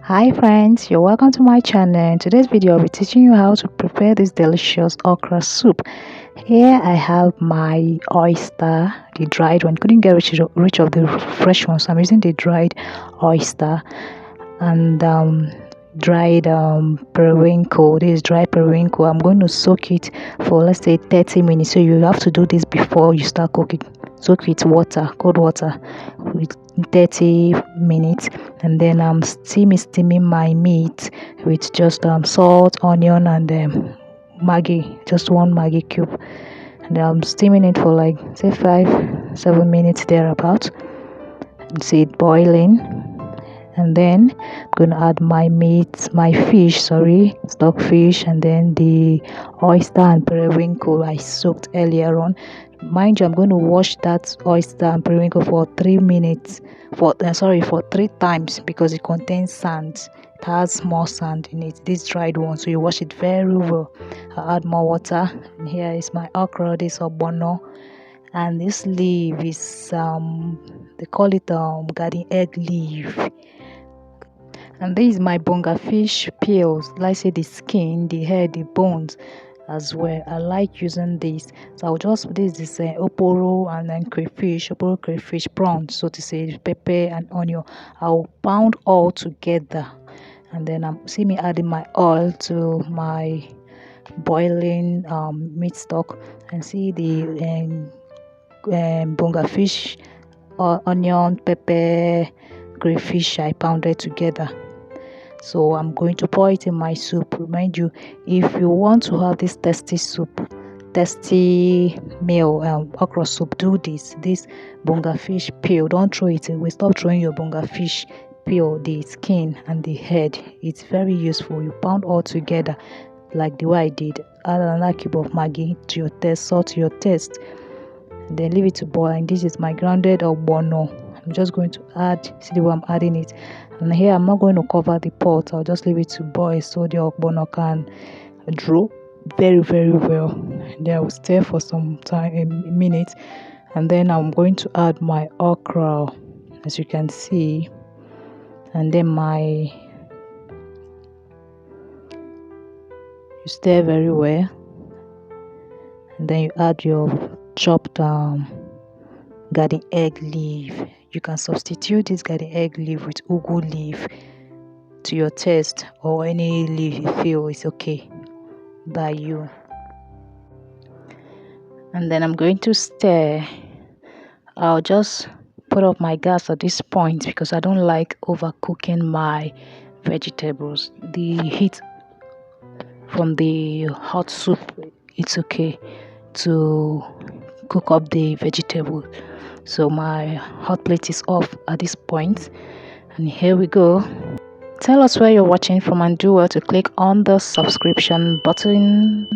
Hi friends, you're welcome to my channel. In today's video I'll be teaching you how to prepare this delicious okra soup. Here I have my oyster, the dried one. Couldn't get rich of the fresh ones, so I'm using the dried oyster and dried periwinkle. This is dry periwinkle. I'm going to soak it for, let's say, 30 minutes. So you have to do this before you start cooking. Soak with water, cold water, with 30 minutes, and then I'm steaming my meat with just salt, onion, and Maggi, just one Maggi cube, and I'm steaming it for like say 5-7 minutes thereabout. And see it boiling, and then I'm going to add my meat, my fish, stockfish, and then the oyster and periwinkle I soaked earlier on. Mind you, I'm going to wash that oyster and periwinkle for 3 minutes, for 3 times, because it contains sand. It has more sand in it, this dried one, so you wash it very well. I'll add more water, and here is my okra, this Ogbono, and this leaf is they call it garden egg leaf. And this is my bonga fish peels, like say the skin, the head, the bones as well. I like using this, so I'll just, this is oporo and then crayfish, oporo crayfish prawns, so to say, pepper and onion. I'll pound all together, and then see me adding my oil to my boiling meat stock, and see the bonga fish, onion, pepper, crayfish I pounded together. So I'm going to pour it in my soup. Remind you, if you want to have this tasty soup, tasty meal, okra soup, do this bonga fish peel. Don't throw it away. Stop throwing your bonga fish peel, the skin and the head. It's very useful. You pound all together like the way I did. Add another cube of Maggi to your taste, salt to your taste, and then leave it to boil. And this is my grounded Ogbono. I'm just going to add, see the way I'm adding it, and here I'm not going to cover the pot. I'll just leave it to boil so the Ogbono can draw very well. And then I will stir for some time, a minute, and then I'm going to add my okra, as you can see, and then you stir very well, and then you add your chopped garden egg leaf. You can substitute this garden egg leaf with ugu leaf to your taste, or any leaf you feel is okay by you. And then I'm going to stir. I'll just put up my gas at this point because I don't like overcooking my vegetables. The heat from the hot soup, it's okay to cook up the vegetable. So my hot plate is off at this point, and here we go. Tell us where you're watching from and do well to click on the subscription button.